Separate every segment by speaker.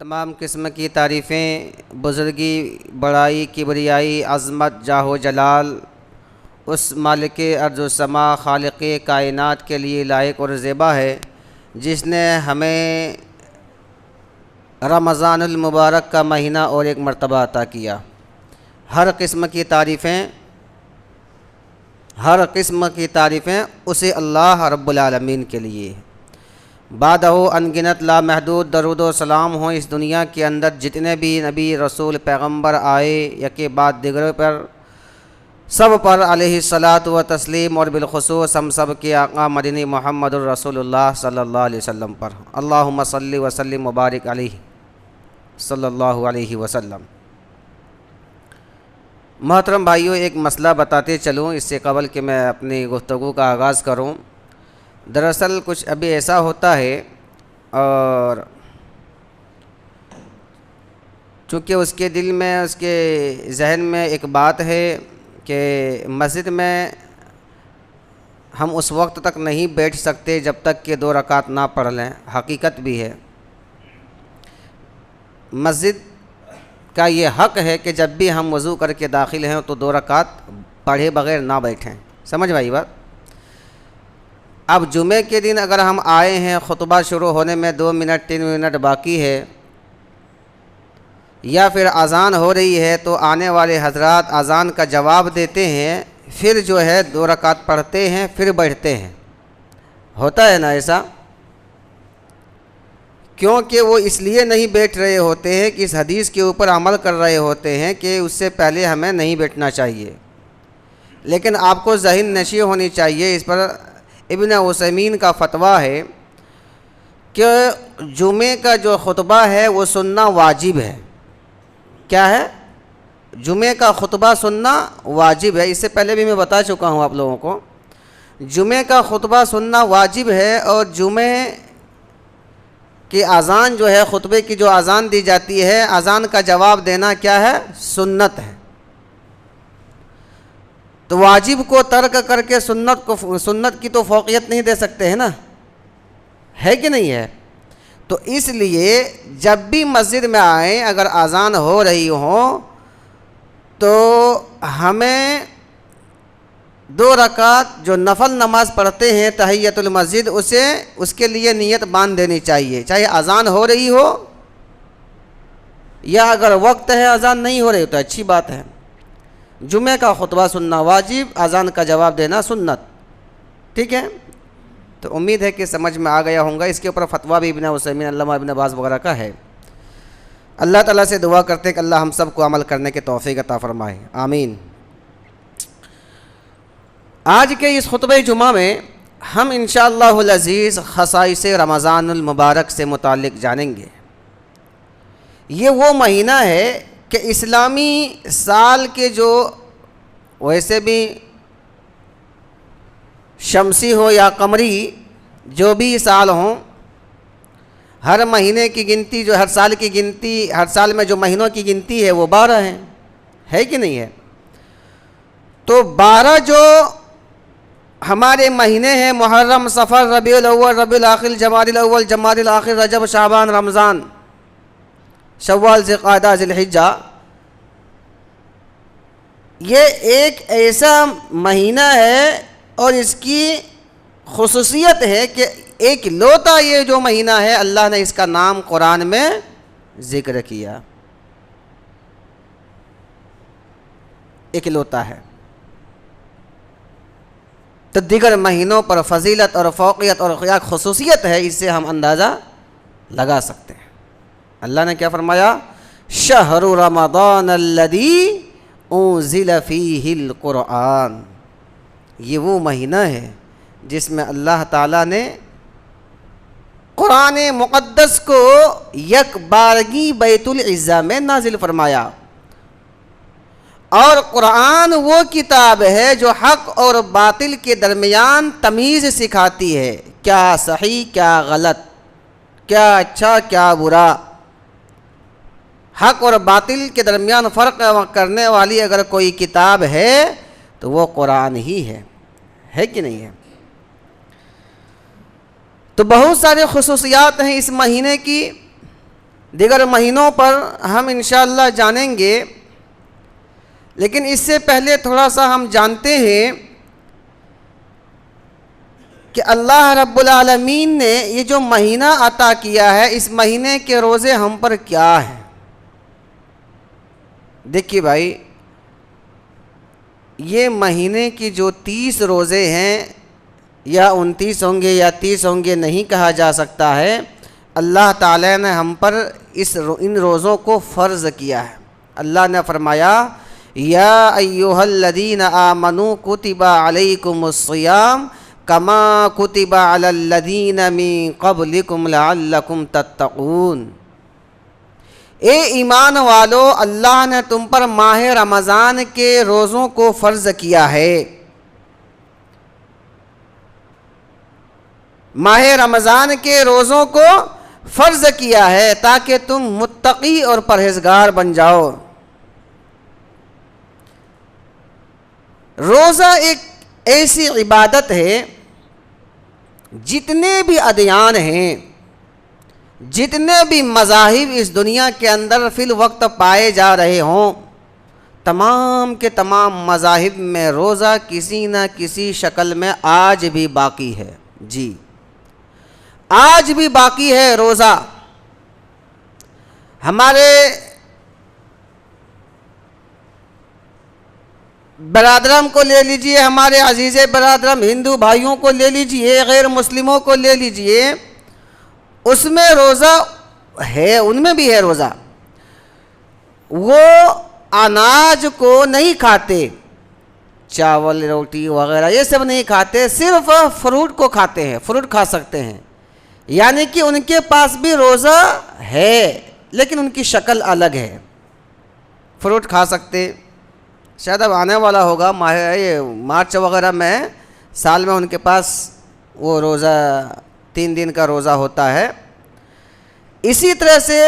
Speaker 1: تمام قسم کی تعریفیں، بزرگی، بڑائی، کبریائی، عظمت، جاہ و جلال اس مالک ارض و سما، خالق کائنات کے لیے لائق اور زیبا ہے، جس نے ہمیں رمضان المبارک کا مہینہ اور ایک مرتبہ عطا کیا۔ ہر قسم کی تعریفیں اسے اللہ رب العالمین کے لیے۔ بعدہ انگنت لامحدود درود و سلام ہوں اس دنیا کے اندر جتنے بھی نبی، رسول، پیغمبر آئے، یکے بعد دیگر پر سب پر علیہ الصلاۃ و تسلیم، اور بالخصوص ہم سب کے آقا مدنی محمد الرسول اللہ صلی اللہ علیہ وسلم پر۔ اللہم صلی وسلم مبارک علیہ صلی اللہ علیہ وسلم۔ محترم بھائیوں، ایک مسئلہ بتاتے چلوں اس سے قبل کہ میں اپنی گفتگو کا آغاز کروں۔ دراصل کچھ ابھی ایسا ہوتا ہے، اور چونکہ اس کے دل میں، اس کے ذہن میں ایک بات ہے کہ مسجد میں ہم اس وقت تک نہیں بیٹھ سکتے جب تک کہ 2 رکعت نہ پڑھ لیں۔ حقیقت بھی ہے، مسجد کا یہ حق ہے کہ جب بھی ہم وضو کر کے داخل ہیں تو 2 رکعت پڑھے بغیر نہ بیٹھیں۔ سمجھ بھائی بات؟ اب جمعے کے دن اگر ہم آئے ہیں، خطبہ شروع ہونے میں 2 منٹ 3 منٹ باقی ہے، یا پھر اذان ہو رہی ہے، تو آنے والے حضرات اذان کا جواب دیتے ہیں، پھر جو ہے 2 رکعت پڑھتے ہیں، پھر بیٹھتے ہیں۔ ہوتا ہے نا ایسا؟ کیونکہ وہ اس لیے نہیں بیٹھ رہے ہوتے ہیں کہ اس حدیث کے اوپر عمل کر رہے ہوتے ہیں کہ اس سے پہلے ہمیں نہیں بیٹھنا چاہیے۔ لیکن آپ کو ذہن نشی ہونی چاہیے، اس پر ابن عثیمین کا فتویٰ ہے کہ جمعے کا جو خطبہ ہے وہ سننا واجب ہے۔ کیا ہے؟ جمعے کا خطبہ سننا واجب ہے۔ اس سے پہلے بھی میں بتا چکا ہوں آپ لوگوں کو، جمعے کا خطبہ سننا واجب ہے، اور جمعے کی اذان جو ہے، خطبے کی جو اذان دی جاتی ہے، اذان کا جواب دینا کیا ہے؟ سنت ہے۔ تو واجب کو ترک کر کے سنت کی تو فوقیت نہیں دے سکتے ہیں نا، ہے کہ نہیں ہے؟ تو اس لیے جب بھی مسجد میں آئیں، اگر اذان ہو رہی ہو تو ہمیں 2 رکعت جو نفل نماز پڑھتے ہیں تحیۃ المسجد، اس کے لیے نیت باندھ دینی چاہیے، چاہے اذان ہو رہی ہو یا اگر وقت ہے اذان نہیں ہو رہی تو اچھی بات ہے۔ جمعے کا خطبہ سننا واجب، اذان کا جواب دینا سنت۔ ٹھیک ہے؟ تو امید ہے کہ سمجھ میں آ گیا ہوں گا۔ اس کے اوپر فتویٰ بھی ابن عثیمین، علامہ ابن باز وغیرہ کا ہے۔ اللہ تعالیٰ سے دعا کرتے ہیں کہ اللہ ہم سب کو عمل کرنے کے توفیق عطا فرمائے، آمین۔ آج کے اس خطبہ جمعہ میں ہم انشاءاللہ العزیز خصائص رمضان المبارک سے متعلق جانیں گے۔ یہ وہ مہینہ ہے کہ اسلامی سال کے جو ویسے بھی شمسی ہو یا قمری، جو بھی سال ہوں، ہر مہینے کی گنتی، جو ہر سال کی گنتی، ہر سال میں جو مہینوں کی گنتی ہے وہ 12 ہے کہ نہیں ہے؟ تو 12 جو ہمارے مہینے ہیں، محرم، صفر، ربیع الاول، ربیع الاخر، جمادی الاول، جمادی الاخر، رجب، شعبان، رمضان، شوال، ذوالقعدہ، ذی الحجہ، یہ ایک ایسا مہینہ ہے اور اس کی خصوصیت ہے کہ ایک لوتا یہ جو مہینہ ہے، اللہ نے اس کا نام قرآن میں ذکر کیا، ایک لوتا ہے۔ تو دیگر مہینوں پر فضیلت اور فوقیت اور کیا خصوصیت ہے، اس سے ہم اندازہ لگا سکتے ہیں۔ اللہ نے کیا فرمایا؟ شہر رمضان الذی انزل فیہ القرآن، یہ وہ مہینہ ہے جس میں اللہ تعالیٰ نے قرآن مقدس کو یک بارگی بیت العزہ میں نازل فرمایا۔ اور قرآن وہ کتاب ہے جو حق اور باطل کے درمیان تمیز سکھاتی ہے، کیا صحیح کیا غلط، کیا اچھا کیا برا۔ حق اور باطل کے درمیان فرق کرنے والی اگر کوئی کتاب ہے تو وہ قرآن ہی ہے کہ نہیں ہے؟ تو بہت سارے خصوصیات ہیں اس مہینے کی، دیگر مہینوں پر ہم انشاءاللہ جانیں گے، لیکن اس سے پہلے تھوڑا سا ہم جانتے ہیں کہ اللہ رب العالمین نے یہ جو مہینہ عطا کیا ہے، اس مہینے کے روزے ہم پر کیا ہیں۔ دیکھیے بھائی، یہ مہینے کی جو 30 روزے ہیں، یا 29 ہوں گے یا 30 ہوں گے نہیں کہا جا سکتا ہے، اللہ تعالیٰ نے ہم پر ان روزوں کو فرض کیا ہے۔ اللہ نے فرمایا یا ایھا الذین آمنوا کتب علیکم الصیام کما کتب علی الذین من قبلکم لعلکم تتقون۔ اے ایمان والو، اللہ نے تم پر ماہ رمضان کے روزوں کو فرض کیا ہے۔ ماہ رمضان کے روزوں کو فرض کیا ہے تاکہ تم متقی اور پرہیزگار بن جاؤ۔ روزہ ایک ایسی عبادت ہے، جتنے بھی ادیان ہیں، جتنے بھی مذاہب اس دنیا کے اندر فی الوقت پائے جا رہے ہوں، تمام کے تمام مذاہب میں روزہ کسی نہ کسی شکل میں آج بھی باقی ہے۔ جی، آج بھی باقی ہے روزہ۔ ہمارے برادرم کو لے لیجئے، ہمارے عزیز برادرم ہندو بھائیوں کو لے لیجئے، غیر مسلموں کو لے لیجئے، اس میں روزہ ہے، ان میں بھی ہے روزہ۔ وہ اناج کو نہیں کھاتے، چاول روٹی وغیرہ یہ سب نہیں کھاتے، صرف فروٹ کو کھاتے ہیں، فروٹ کھا سکتے ہیں، یعنی کہ ان کے پاس بھی روزہ ہے لیکن ان کی شکل الگ ہے۔ فروٹ کھا سکتے، شاید اب آنے والا ہوگا مارچ وغیرہ میں، سال میں ان کے پاس وہ روزہ 3 دن کا روزہ ہوتا ہے۔ اسی طرح سے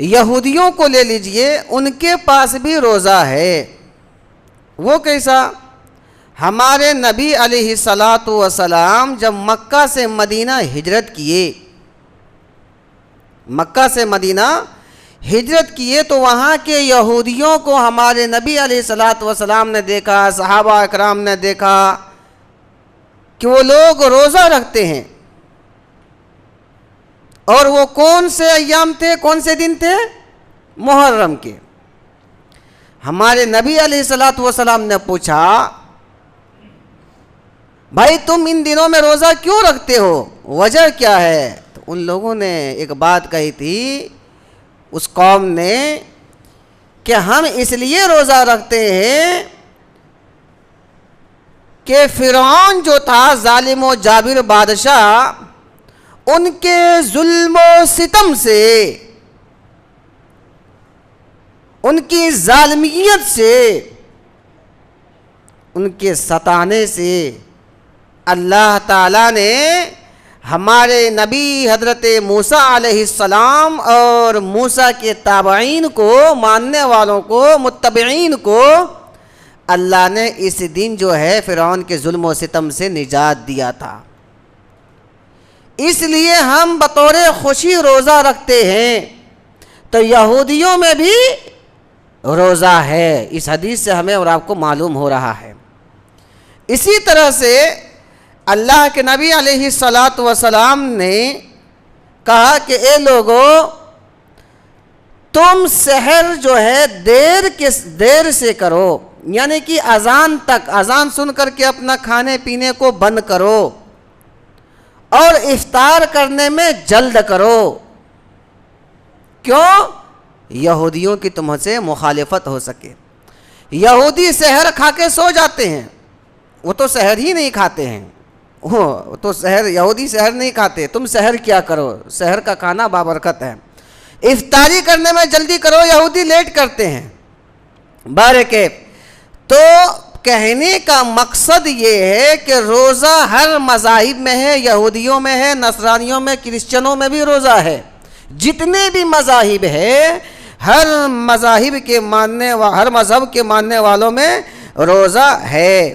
Speaker 1: یہودیوں کو لے لیجئے، ان کے پاس بھی روزہ ہے۔ وہ کیسا؟ ہمارے نبی علیہ الصلاۃ والسلام جب مکہ سے مدینہ ہجرت کیے، مکہ سے مدینہ ہجرت کیے تو وہاں کے یہودیوں کو ہمارے نبی علیہ الصلاۃ والسلام نے دیکھا، صحابہ اکرام نے دیکھا کہ وہ لوگ روزہ رکھتے ہیں۔ اور وہ کون سے ایام تھے، کون سے دن تھے؟ محرم کے۔ ہمارے نبی علیہ الصلاۃ والسلام نے پوچھا بھائی تم ان دنوں میں روزہ کیوں رکھتے ہو، وجہ کیا ہے؟ تو ان لوگوں نے ایک بات کہی تھی، اس قوم نے، کہ ہم اس لیے روزہ رکھتے ہیں کہ فرعون جو تھا ظالم و جابر بادشاہ، ان کے ظلم و ستم سے، ان کی ظالمیت سے، ان کے ستانے سے اللہ تعالیٰ نے ہمارے نبی حضرت موسیٰ علیہ السلام اور موسیٰ کے تابعین کو، ماننے والوں کو، متبعین کو، اللہ نے اس دن جو ہے فرعون کے ظلم و ستم سے نجات دیا تھا۔ اس لیے ہم بطور خوشی روزہ رکھتے ہیں۔ تو یہودیوں میں بھی روزہ ہے، اس حدیث سے ہمیں اور آپ کو معلوم ہو رہا ہے۔ اسی طرح سے اللہ کے نبی علیہ الصلاۃ والسلام نے کہا کہ اے لوگو، تم سحر جو ہے دیر سے کرو، یعنی کہ اذان تک، اذان سن کر کے اپنا کھانے پینے کو بند کرو، اور افطار کرنے میں جلد کرو۔ کیوں؟ یہودیوں کی تم سے مخالفت ہو سکے۔ یہودی سحر کھا کے سو جاتے ہیں، وہ تو سحر ہی نہیں کھاتے ہیں، وہ تو یہودی سحر نہیں کھاتے، تم سحر کیا کرو، سحر کا کھانا بابرکت ہے۔ افطاری کرنے میں جلدی کرو، یہودی لیٹ کرتے ہیں۔ بارکے، تو کہنے کا مقصد یہ ہے کہ روزہ ہر مذاہب میں ہے، یہودیوں میں ہے، نصرانیوں میں، کرسچنوں میں بھی روزہ ہے۔ جتنے بھی مذاہب ہے، ہر مذہب کے ماننے والوں میں روزہ ہے۔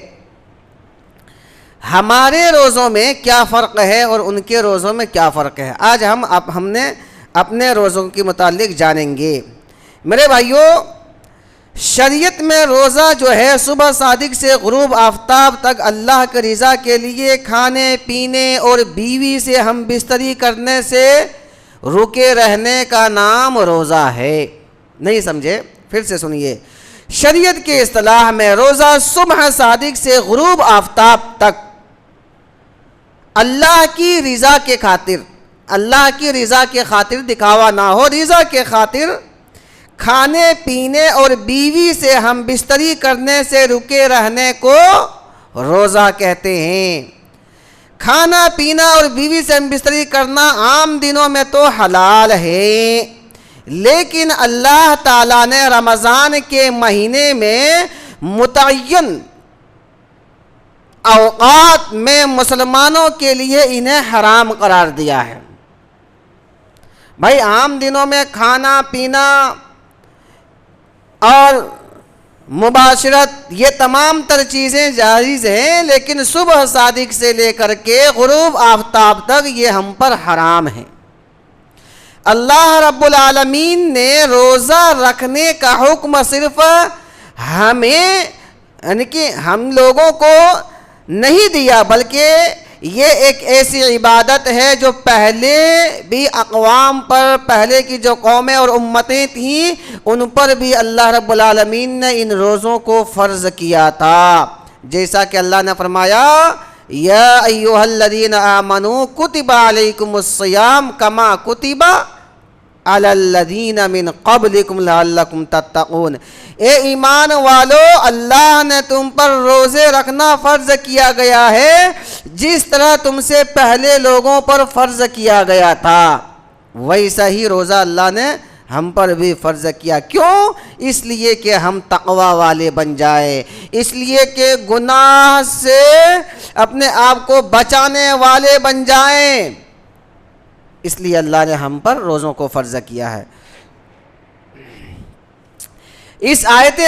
Speaker 1: ہمارے روزوں میں کیا فرق ہے اور ان کے روزوں میں کیا فرق ہے، آج ہم نے اپنے روزوں کے متعلق جانیں گے۔ میرے بھائیوں، شریعت میں روزہ جو ہے صبح صادق سے غروب آفتاب تک اللہ کی رضا کے لیے کھانے پینے اور بیوی سے ہم بستری کرنے سے رکے رہنے کا نام روزہ ہے۔ نہیں سمجھے؟ پھر سے سنیے، شریعت کے اصطلاح میں روزہ صبح صادق سے غروب آفتاب تک اللہ کی رضا کے خاطر، اللہ کی رضا کے خاطر، دکھاوا نہ ہو، رضا کے خاطر کھانے پینے اور بیوی سے ہم بستری کرنے سے رکے رہنے کو روزہ کہتے ہیں۔ کھانا پینا اور بیوی سے ہم بستری کرنا عام دنوں میں تو حلال ہے، لیکن اللہ تعالیٰ نے رمضان کے مہینے میں متعین اوقات میں مسلمانوں کے لیے انہیں حرام قرار دیا ہے۔ بھائی عام دنوں میں کھانا پینا اور مباشرت یہ تمام تر چیزیں جائز ہیں، لیکن صبح صادق سے لے کر کے غروب آفتاب تک یہ ہم پر حرام ہیں۔ اللہ رب العالمین نے روزہ رکھنے کا حکم صرف ہمیں یعنی کہ ہم لوگوں کو نہیں دیا، بلکہ یہ ایک ایسی عبادت ہے جو پہلے بھی اقوام پر، پہلے کی جو قومیں اور امتیں تھیں ان پر بھی اللہ رب العالمین نے ان روزوں کو فرض کیا تھا۔ جیسا کہ اللہ نے فرمایا، یا ایھا الذین آمنوا کتب علیکم الصیام کما کتب علی الذین من قبلکم لعلکم تتقون۔ اے ایمان والو، اللہ نے تم پر روزے رکھنا فرض کیا گیا ہے جس طرح تم سے پہلے لوگوں پر فرض کیا گیا تھا، ویسا ہی روزہ اللہ نے ہم پر بھی فرض کیا۔ کیوں؟ اس لیے کہ ہم تقوی والے بن جائیں، اس لیے کہ گناہ سے اپنے آپ کو بچانے والے بن جائیں، اس لیے اللہ نے ہم پر روزوں کو فرض کیا ہے۔ اس آیت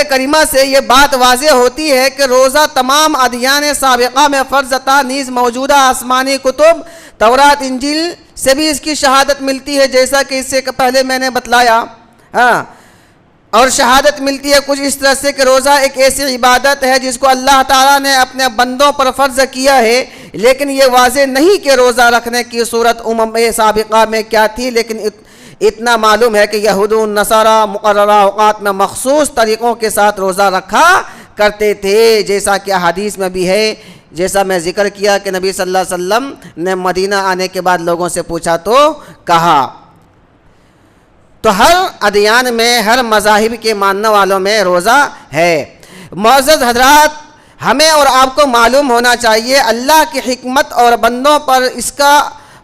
Speaker 1: کریمہ سے یہ بات واضح ہوتی ہے کہ روزہ تمام ادیان سابقہ میں فرض تھا، نیز موجودہ آسمانی کتب تورات انجیل سے بھی اس کی شہادت ملتی ہے، جیسا کہ اس سے پہلے میں نے بتلایا۔ اور شہادت ملتی ہے کچھ اس طرح سے کہ روزہ ایک ایسی عبادت ہے جس کو اللہ تعالیٰ نے اپنے بندوں پر فرض کیا ہے، لیکن یہ واضح نہیں کہ روزہ رکھنے کی صورت سابقہ میں کیا تھی، لیکن اتنا معلوم ہے کہ یہود و نصارہ مقررہ اوقات میں مخصوص طریقوں کے ساتھ روزہ رکھا کرتے تھے، جیسا کہ حدیث میں بھی ہے، جیسا میں ذکر کیا کہ نبی صلی اللہ علیہ وسلم نے مدینہ آنے کے بعد لوگوں سے پوچھا تو کہا۔ تو ہر ادیان میں، ہر مذاہب کے ماننے والوں میں روزہ ہے۔ معزز حضرات، ہمیں اور آپ کو معلوم ہونا چاہیے اللہ کی حکمت اور بندوں پر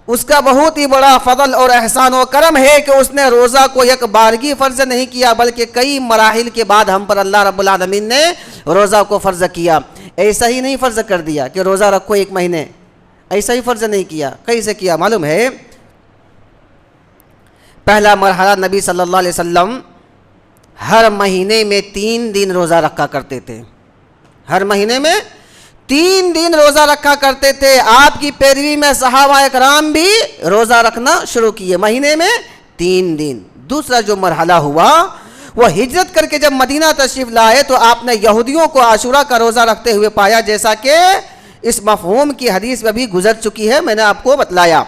Speaker 1: اس کا بہت ہی بڑا فضل اور احسان و کرم ہے کہ اس نے روزہ کو یک بارگی فرض نہیں کیا، بلکہ کئی مراحل کے بعد ہم پر اللہ رب العالمین نے روزہ کو فرض کیا۔ ایسا ہی نہیں فرض کر دیا کہ روزہ رکھو ایک مہینے، ایسا ہی فرض نہیں کیا۔ کیسے کیا معلوم ہے؟ پہلا مرحلہ نبی صلی اللہ علیہ وسلم ہر مہینے میں 3 دن روزہ رکھا کرتے تھے، ہر مہینے میں 3 دن روزہ رکھا کرتے تھے۔ آپ کی پیروی میں صحابہ اکرام بھی روزہ رکھنا شروع کیے، مہینے میں 3 دن۔ دوسرا جو مرحلہ ہوا وہ ہجرت کر کے جب مدینہ تشریف لائے تو آپ نے یہودیوں کو عاشورہ کا روزہ رکھتے ہوئے پایا، جیسا کہ اس مفہوم کی حدیث میں بھی گزر چکی ہے، میں نے آپ کو بتلایا۔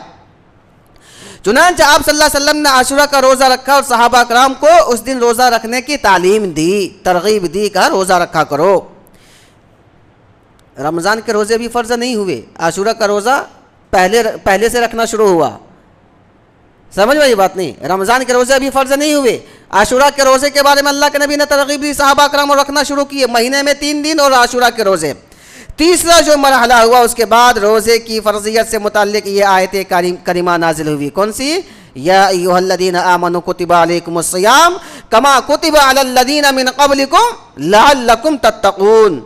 Speaker 1: چنانچہ آپ صلی اللہ علیہ وسلم نے عاشورہ کا روزہ رکھا اور صحابہ اکرام کو اس دن روزہ رکھنے کی تعلیم دی، ترغیب دی کہ روزہ رکھا کرو۔ رمضان کے روزے بھی فرض نہیں ہوئے، عاشورہ کا روزہ پہلے سے رکھنا شروع ہوا۔ سمجھ میں یہ بات نہیں، رمضان کے روزے ابھی فرض نہیں ہوئے، عاشورہ کے روزے کے بارے میں اللہ کے نبی نے ترغیب دی، صحابہ اکرام اور رکھنا شروع کیے، مہینے میں 3 دن اور عاشورہ کے روزے۔ تیسرا جو مرحلہ ہوا اس کے بعد روزے کی فرضیت سے متعلق یہ آیت کریمہ نازل ہوئی، کون سی؟ یا ایھا الذین آمنوا کتب علیکم الصیام کما کتب علی الذین من قبلکم لعلکم تتقون،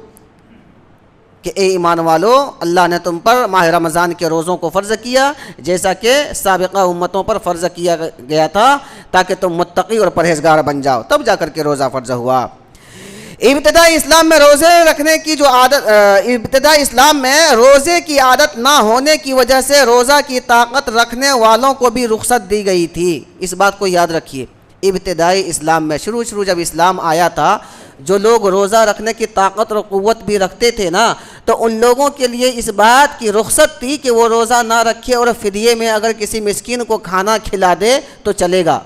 Speaker 1: کہ اے ایمان والو، اللہ نے تم پر ماہ رمضان کے روزوں کو فرض کیا جیسا کہ سابقہ امتوں پر فرض کیا گیا تھا، تاکہ تم متقی اور پرہیزگار بن جاؤ، تب جا کر کے روزہ فرض ہوا۔ ابتدائی اسلام میں روزے رکھنے کی جو عادت ابتدائی اسلام میں روزے کی عادت نہ ہونے کی وجہ سے روزہ کی طاقت رکھنے والوں کو بھی رخصت دی گئی تھی. اس بات کو یاد رکھیے. ابتدائی اسلام میں شروع جب اسلام آیا تھا، جو لوگ روزہ رکھنے کی طاقت اور قوت بھی رکھتے تھے نا، تو ان لوگوں کے لیے اس بات کی رخصت تھی کہ وہ روزہ نہ رکھے اور فدیے میں اگر کسی مسکین کو کھانا کھلا دے تو چلے گا.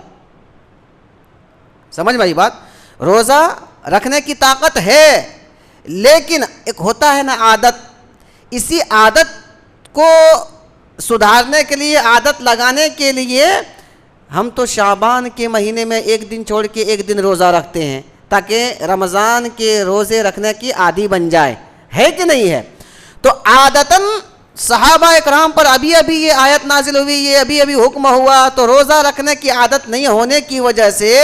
Speaker 1: سمجھ میں آئی بات؟ روزہ رکھنے کی طاقت ہے، لیکن ایک ہوتا ہے نا عادت. اسی عادت کو سدھارنے کے لیے، عادت لگانے کے لیے ہم تو شعبان کے مہینے میں ایک دن چھوڑ کے ایک دن روزہ رکھتے ہیں تاکہ رمضان کے روزے رکھنے کی عادی بن جائے. ہے کہ نہیں ہے؟ تو عادتاً صحابہ اکرام پر ابھی یہ آیت نازل ہوئی، یہ ابھی حکم ہوا، تو روزہ رکھنے کی عادت نہیں ہونے کی وجہ سے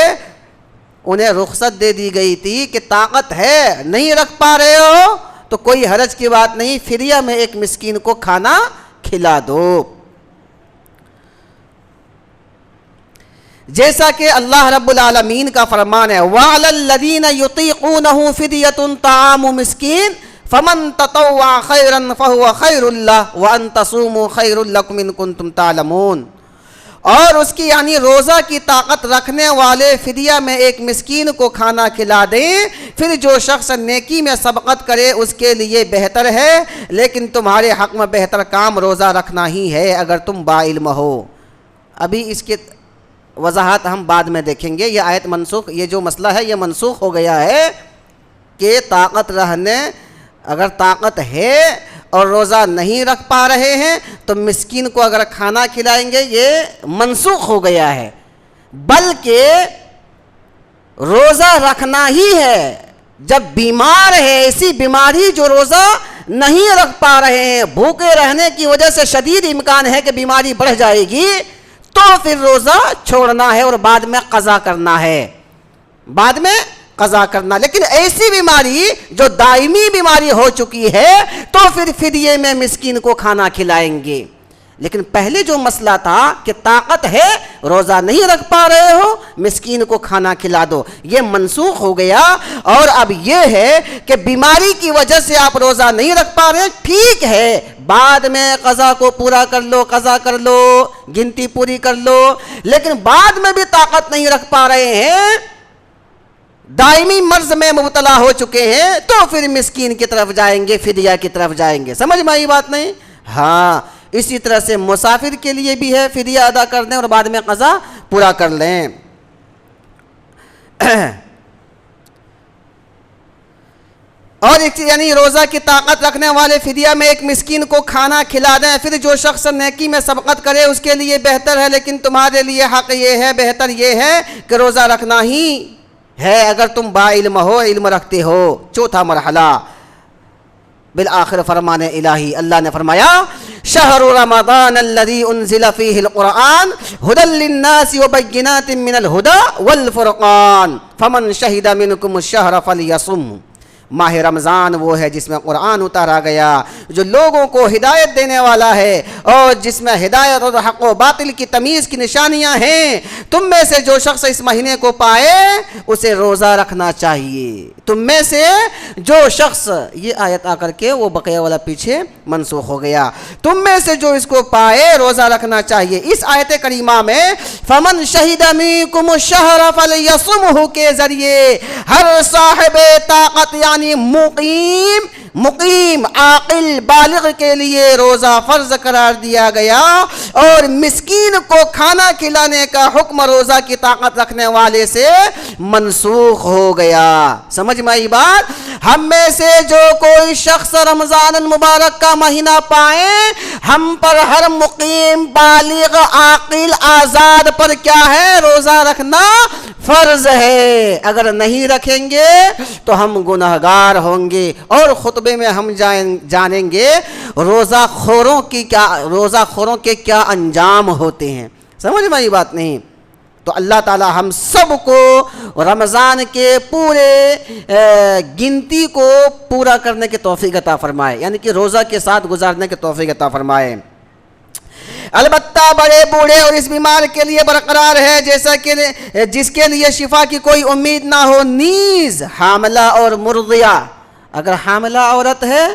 Speaker 1: انہیں رخصت دے دی گئی تھی کہ طاقت ہے، نہیں رکھ پا رہے ہو تو کوئی حرج کی بات نہیں، فدیہ میں ایک مسکین کو کھانا کھلا دو. جیسا کہ اللہ رب العالمین کا فرمان ہے وَعَلَى الَّذِينَ يُطِيقُونَهُ فِدْيَةٌ طَعَامُ مِسْكِينٍ فَمَن تَطَوَّعَ خَيْرًا فَهُوَ خَيْرٌ لَهُ وَأَن تَصُومُوا خَيْرٌ لَكُمْ إِن كُنتُمْ تَعْلَمُونَ. اور اس کی یعنی روزہ کی طاقت رکھنے والے فدیہ میں ایک مسکین کو کھانا کھلا دیں، پھر جو شخص نیکی میں سبقت کرے اس کے لیے بہتر ہے، لیکن تمہارے حق میں بہتر کام روزہ رکھنا ہی ہے اگر تم باعلم ہو. ابھی اس کے وضاحت ہم بعد میں دیکھیں گے. یہ آیت منسوخ، یہ جو مسئلہ ہے یہ منسوخ ہو گیا ہے کہ طاقت رہنے، اگر طاقت ہے اور روزہ نہیں رکھ پا رہے ہیں تو مسکین کو اگر کھانا کھلائیں گے، یہ منسوخ ہو گیا ہے. بلکہ روزہ رکھنا ہی ہے جب بیمار ہے، ایسی بیماری جو روزہ نہیں رکھ پا رہے ہیں، بھوکے رہنے کی وجہ سے شدید امکان ہے کہ بیماری بڑھ جائے گی، تو پھر روزہ چھوڑنا ہے اور بعد میں قضا کرنا ہے، بعد میں قضا کرنا. لیکن ایسی بیماری جو دائمی بیماری ہو چکی ہے تو پھر فدیے میں مسکین کو کھانا کھلائیں گے. لیکن پہلے جو مسئلہ تھا کہ طاقت ہے، روزہ نہیں رکھ پا رہے ہو، مسکین کو کھانا کھلا دو، یہ منسوخ ہو گیا. اور اب یہ ہے کہ بیماری کی وجہ سے آپ روزہ نہیں رکھ پا رہے، ٹھیک ہے، بعد میں قضا کو پورا کر لو، قضا کر لو، گنتی پوری کر لو. لیکن بعد میں بھی طاقت نہیں رکھ پا رہے ہیں، دائمی مرض میں مبتلا ہو چکے ہیں، تو پھر مسکین کی طرف جائیں گے، فدیہ کی طرف جائیں گے. سمجھ میں آئی بات نہیں؟ ہاں. اسی طرح سے مسافر کے لیے بھی ہے، فدیہ ادا کر دیں اور بعد میں قضا پورا کر لیں. اور ایک یعنی روزہ کی طاقت رکھنے والے فدیہ میں ایک مسکین کو کھانا کھلا دیں، پھر جو شخص نیکی میں سبقت کرے اس کے لیے بہتر ہے، لیکن تمہارے لیے حق یہ ہے، بہتر یہ ہے کہ روزہ رکھنا ہی ہے اگر تم با علم ہو، علم رکھتے ہو. چوتھا مرحلہ بالآخر فرمان الہی. اللہ نے فرمایا شہر رمضان الذی انزل فیہ القرآن ھدی للناس وبینات من الھدی والفرقان فمن شہد منکم الشہر فلیصم. ماہ رمضان وہ ہے جس میں قرآن اتارا گیا، جو لوگوں کو ہدایت دینے والا ہے اور جس میں ہدایت اور حق و باطل کی تمیز کی نشانیاں ہیں. تم میں سے جو شخص اس مہینے کو پائے اسے روزہ رکھنا چاہیے. تم میں سے جو شخص، یہ آیت آ کر کے وہ بقیہ والا پیچھے منسوخ ہو گیا. تم میں سے جو اس کو پائے روزہ رکھنا چاہیے. اس آیت کریمہ میں فمن شہد منکم الشہر فلیصمہ کے ذریعے ہر صاحب طاقت یعنی مقیم عاقل بالغ کے لیے روزہ فرض قرار دیا گیا، اور مسکین کو کھانا کھلانے کا حکم روزہ کی طاقت رکھنے والے سے منسوخ ہو گیا. سمجھ میں آئی بات؟ ہم میں سے جو کوئی شخص رمضان المبارک کا مہینہ پائیں، ہم پر ہر مقیم بالغ عاقل آزاد پر کیا ہے؟ روزہ رکھنا فرض ہے. اگر نہیں رکھیں گے تو ہم گنہگار ہوں گے. اور خطبے میں ہم جانیں گے روزہ خوروں کے کیا انجام ہوتے ہیں. سمجھ میں یہ بات نہیں؟ تو اللہ تعالی ہم سب کو رمضان کے پورے گنتی کو پورا کرنے کی توفیق عطا فرمائے، یعنی کہ روزہ کے ساتھ گزارنے کی توفیق عطا فرمائے. البتہ بڑے بوڑھے اور اس بیمار کے لیے برقرار ہے جیسا کہ جس کے لیے شفا کی کوئی امید نہ ہو، نیز حاملہ اور مرضیہ، اگر حاملہ عورت ہے،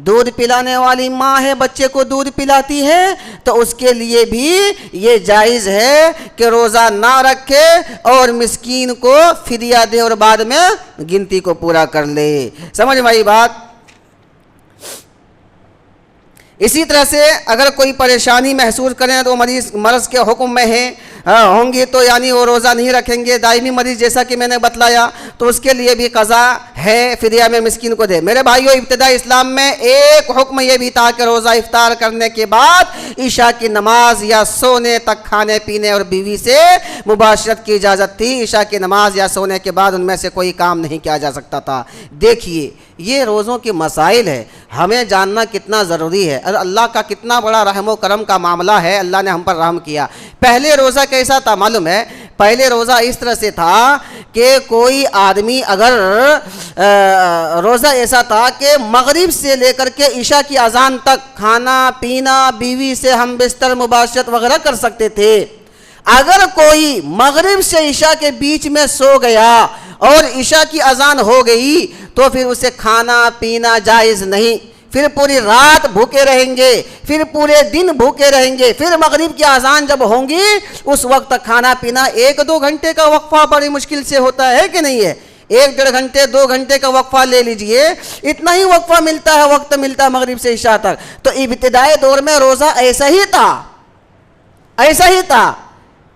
Speaker 1: دودھ پلانے والی ماں ہے، بچے کو دودھ پلاتی ہے، تو اس کے لیے بھی یہ جائز ہے کہ روزہ نہ رکھے اور مسکین کو فدیہ دے اور بعد میں گنتی کو پورا کر لے۔ سمجھ میں آئی بات؟ اسی طرح سے اگر کوئی پریشانی محسوس کریں تو مرض کے حکم میں ہے ہوں گی تو یعنی وہ روزہ نہیں رکھیں گے۔ دائمی مریض جیسا کہ میں نے بتلایا تو اس کے لیے بھی قضا ہے، فدیہ میں مسکین کو دے۔ میرے بھائیو، ابتدائی اسلام میں ایک حکم یہ بھی تھا کہ روزہ افطار کرنے کے بعد عشاء کی نماز یا سونے تک کھانے پینے اور بیوی سے مباشرت کی اجازت تھی۔ عشاء کی نماز یا سونے کے بعد ان میں سے کوئی کام نہیں کیا جا سکتا تھا۔ دیکھیے یہ روزوں کے مسائل ہے، ہمیں جاننا کتنا ضروری ہے اور اللہ کا کتنا بڑا رحم و کرم کا معاملہ ہے، اللہ نے ہم پر رحم کیا۔ پہلے روزہ کیسا تھا معلوم ہے؟ پہلے روزہ اس طرح سے تھا کہ کوئی آدمی اگر روزہ ایسا تھا کہ مغرب سے لے کر کے عشاء کی اذان تک کھانا پینا، بیوی سے ہم بستر مباشرت وغیرہ کر سکتے تھے۔ اگر کوئی مغرب سے عشاء کے بیچ میں سو گیا اور عشاء کی اذان ہو گئی تو پھر اسے کھانا پینا جائز نہیں، پھر پوری رات بھوکے رہیں گے، پھر پورے دن بھوکے رہیں گے، پھر مغرب کی اذان جب ہوں گی اس وقت تک کھانا پینا۔ 1-2 گھنٹے کا وقفہ بڑی مشکل سے ہوتا ہے کہ نہیں ہے؟ 1-1.5 گھنٹے 2 گھنٹے کا وقفہ لے لیجئے، اتنا ہی وقفہ ملتا ہے، وقت ملتا ہے مغرب سے عشاء تک۔ تو ابتدائی دور میں روزہ ایسا ہی تھا، ایسا ہی تھا،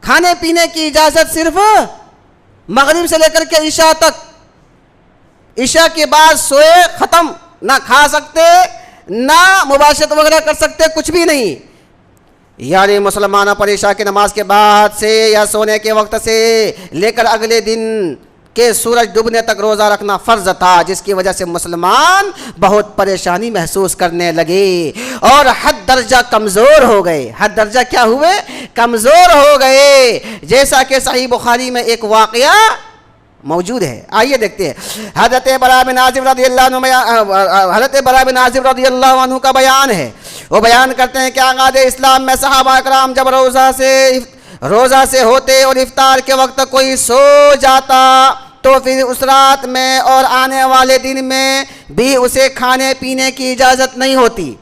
Speaker 1: کھانے پینے کی اجازت صرف مغرب سے لے کر کے عشاء تک، عشاء کے بعد سوئے ختم، نہ کھا سکتے نہ مباشرت وغیرہ کر سکتے، کچھ بھی نہیں۔ یعنی مسلمانوں پر عشاء کی نماز کے بعد سے یا سونے کے وقت سے لے کر اگلے دن کے سورج ڈوبنے تک روزہ رکھنا فرض تھا، جس کی وجہ سے مسلمان بہت پریشانی محسوس کرنے لگے اور حد درجہ کمزور ہو گئے۔ حد درجہ کیا ہوئے؟ کمزور ہو گئے، جیسا کہ صحیح بخاری میں ایک واقعہ موجود ہے، آئیے دیکھتے ہیں۔ حضرت براء بن عازب رضی اللہ عنہ کا بیان ہے، وہ بیان کرتے ہیں کہ آغاز اسلام میں صحابہ اکرام جب روزہ سے ہوتے اور افطار کے وقت کوئی سو جاتا تو پھر اس رات میں اور آنے والے دن میں بھی اسے کھانے پینے کی اجازت نہیں ہوتی۔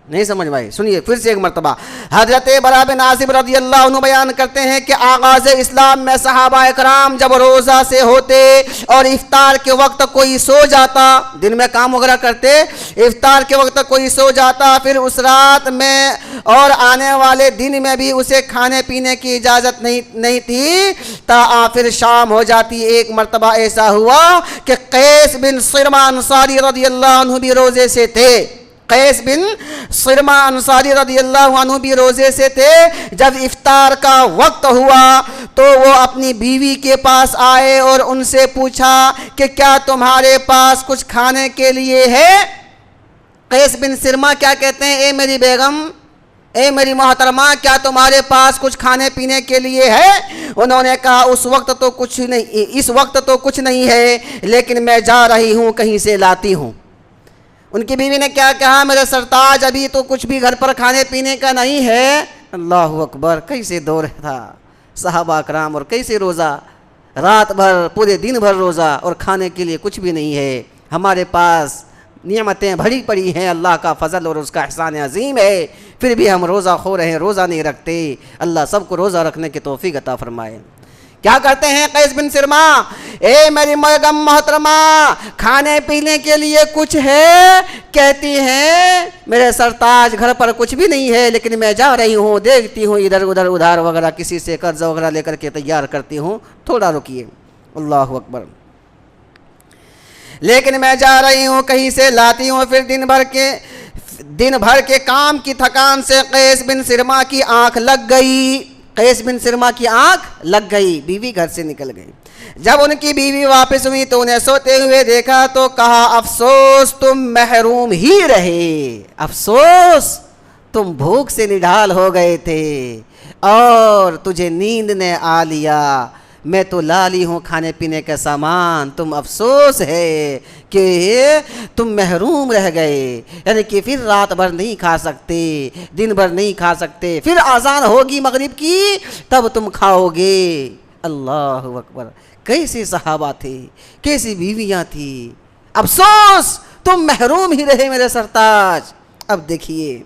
Speaker 1: نہیں سمجھ بھائی، سنیے پھر سے ایک مرتبہ۔ حضرت براء بن عازب رضی اللہ عنہ بیان کرتے ہیں کہ آغاز اسلام میں صحابہ اکرام جب روزہ سے ہوتے اور افطار کے وقت کوئی سو جاتا، دن میں کام وغیرہ کرتے، افطار کے وقت کوئی سو جاتا، پھر اس رات میں اور آنے والے دن میں بھی اسے کھانے پینے کی اجازت نہیں تھی تا پھر شام ہو جاتی۔ ایک مرتبہ ایسا ہوا کہ قیس بن صرمہ انصاری رضی اللہ عنہ بھی روزے سے تھے، قیس بن صرمہ انصاری رضی اللہ عنہ بھی روزے سے تھے۔ جب افطار کا وقت ہوا تو وہ اپنی بیوی کے پاس آئے اور ان سے پوچھا کہ کیا تمہارے پاس کچھ کھانے کے لیے ہے؟ قیس بن صرمہ کیا کہتے ہیں؟ اے میری بیگم، اے میری محترمہ، کیا تمہارے پاس کچھ کھانے پینے کے لیے ہے؟ انہوں نے کہا اس وقت تو کچھ نہیں، اس وقت تو کچھ نہیں ہے، لیکن میں جا رہی ہوں، کہیں سے لاتی ہوں۔ ان کی بیوی نے کیا کہا؟ میرے سرتاج ابھی تو کچھ بھی گھر پر کھانے پینے کا نہیں ہے۔ اللہ اکبر، کیسے دور تھا صحابہ اکرام، اور کیسے روزہ، رات بھر پورے دن بھر روزہ اور کھانے کے لیے کچھ بھی نہیں ہے۔ ہمارے پاس نعمتیں بھری پڑی ہیں، اللہ کا فضل اور اس کا احسان عظیم ہے، پھر بھی ہم روزہ خور ہیں، روزہ نہیں رکھتے۔ اللہ سب کو روزہ رکھنے کی توفیق عطا فرمائے۔ کیا کرتے ہیں قیس بن صرمہ؟ اے میری بیگم محترمہ، کھانے پینے کے لیے کچھ ہے؟ کہتی ہیں میرے سرتاج گھر پر کچھ بھی نہیں ہے، لیکن میں جا رہی ہوں، دیکھتی ہوں ادھر ادھر ادھار وغیرہ کسی سے قرض وغیرہ لے کر کے تیار کرتی ہوں، تھوڑا رکیے۔ اللہ اکبر، لیکن میں جا رہی ہوں، کہیں سے لاتی ہوں۔ پھر دن بھر کے کام کی تھکان سے قیس بن صرمہ کی آنکھ لگ گئی، قیس بن صرمہ کی آنکھ لگ گئی، بیوی گھر سے نکل گئی۔ جب ان کی بیوی واپس ہوئی تو انہیں سوتے ہوئے دیکھا تو کہا افسوس تم محروم ہی رہے، افسوس تم بھوک سے نڈھال ہو گئے تھے اور تجھے نیند نے آ لیا۔ میں تو لالی ہوں کھانے پینے کا سامان، تم افسوس ہے کہ تم محروم رہ گئے، یعنی کہ پھر رات بھر نہیں کھا سکتے، دن بھر نہیں کھا سکتے، پھر اذان ہوگی مغرب کی تب تم کھاؤ گے۔ اللہ اکبر، کیسے صحابہ تھے، کیسی بیویاں تھیں، افسوس تم محروم ہی رہے میرے سرتاج۔ اب دیکھیے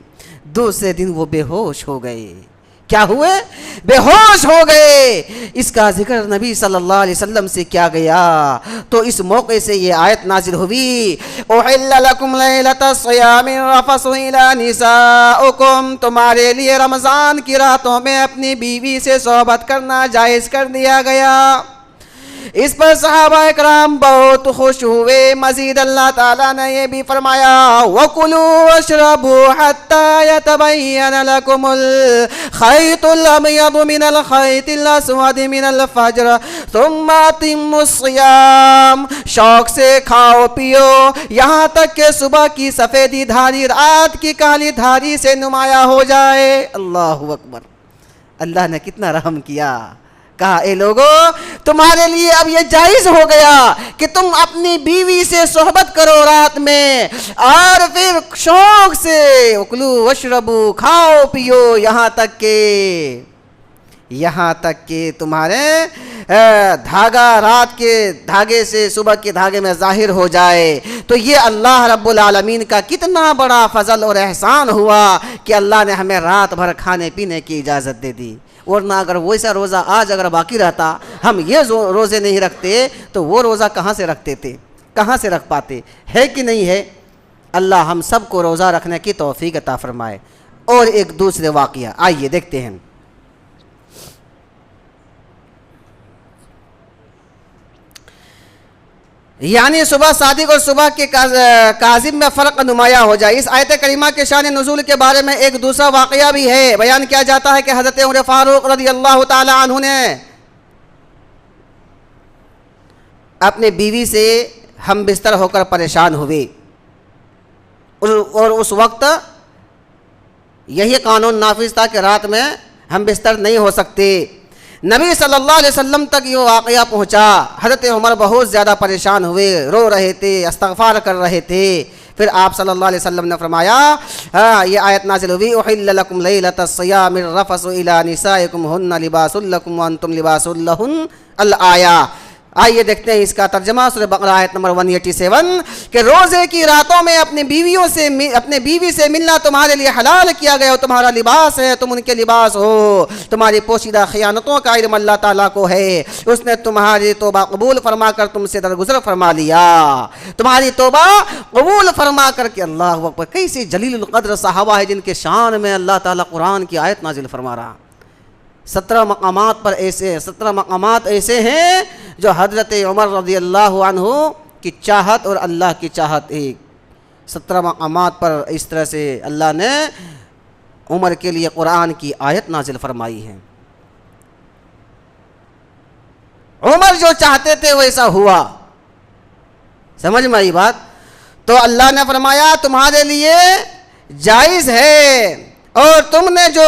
Speaker 1: دوسرے دن وہ بے ہوش ہو گئے، کیا ہوئے؟ بے ہوش ہو گئے۔ اس کا ذکر نبی صلی اللہ علیہ وسلم سے کیا گیا تو اس موقع سے یہ آیت نازل ہوئی، احل لکم لیلۃ الصیام الرفث الی نسائکم، تمہارے لیے رمضان کی راتوں میں اپنی بیوی سے صحبت کرنا جائز کر دیا گیا۔ اس پر صحابہ اکرام بہت خوش ہوئے۔ مزید اللہ تعالیٰ نے یہ بھی فرمایا، وَكُلُوا وَاشْرَبُوا حَتَّى يَتَبَيَّنَ لَكُمُ الْخَيْطُ الْأَبْيَضُ مِنَ الْخَيْطِ الْأَسْوَدِ مِنَ الْفَجْرِ ثُمَّ أَتِمُّوا الصِّيَامَ، شوق سے کھاؤ پیو یہاں تک کہ صبح کی سفیدی دھاری رات کی کالی دھاری سے نمایاں ہو جائے۔ اللہ اکبر، اللہ نے کتنا رحم کیا، کہا اے لوگو تمہارے لیے اب یہ جائز ہو گیا کہ تم اپنی بیوی سے صحبت کرو رات میں، اور پھر شوق سے اکلو وشربو، کھاؤ پیو یہاں تک کہ تمہارے دھاگا رات کے دھاگے سے صبح کے دھاگے میں ظاہر ہو جائے۔ تو یہ اللہ رب العالمین کا کتنا بڑا فضل اور احسان ہوا کہ اللہ نے ہمیں رات بھر کھانے پینے کی اجازت دے دی، ورنہ اگر ویسا روزہ آج اگر باقی رہتا، ہم یہ روزے نہیں رکھتے تو وہ روزہ کہاں سے رکھتے تھے، کہاں سے رکھ پاتے؟ ہے کہ نہیں ہے؟ اللہ ہم سب کو روزہ رکھنے کی توفیق عطا فرمائے۔ اور ایک دوسرے واقعہ آئیے دیکھتے ہیں۔ یعنی صبح صادق اور صبح کے کاذب میں فرق نمایاں ہو جائے۔ اس آیت کریمہ کے شان نزول کے بارے میں ایک دوسرا واقعہ بھی ہے۔ بیان کیا جاتا ہے کہ حضرت عمر فاروق رضی اللہ تعالی عنہ نے اپنے بیوی سے ہم بستر ہو کر پریشان ہوئے، اور اس وقت یہی قانون نافذ تھا کہ رات میں ہم بستر نہیں ہو سکتے۔ نبی صلی اللہ علیہ وسلم تک یہ واقعہ پہنچا، حضرت عمر بہت زیادہ پریشان ہوئے، رو رہے تھے، استغفار کر رہے تھے۔ پھر آپ صلی اللہ علیہ وسلم نے فرمایا، یہ آیت نازل ہوئی، احل لکم لیلۃ الصیام الرفث الی نسائکم ہن لباس لکم وانتم لباس لہن، الآیہ۔ آئیے دیکھتے ہیں اس کا ترجمہ، سورہ بقرہ آیت نمبر 187، کہ روزے کی راتوں میں اپنے بیوی سے ملنا تمہارے لیے حلال کیا گیا، تمہارا لباس ہے، تم ان کے لباس ہو۔ تمہاری پوشیدہ خیانتوں کا علم اللہ تعالیٰ کو ہے، اس نے تمہاری توبہ قبول فرما کر تم سے درگزر فرما لیا، تمہاری توبہ قبول فرما کر کے۔ اللہ اکبر، کیسے جلیل القدر صحابہ ہے جن کے شان میں اللہ تعالیٰ قرآن کی آیت نازل فرما رہا۔ 17 مقامات ایسے ہیں جو حضرت عمر رضی اللہ عنہ کی چاہت اور اللہ کی چاہت ایک، 17 مقامات پر اس طرح سے اللہ نے عمر کے لیے قرآن کی آیت نازل فرمائی ہے۔ عمر جو چاہتے تھے ویسا ہوا، سمجھ میں آئی بات؟ تو اللہ نے فرمایا تمہارے لیے جائز ہے، اور تم نے جو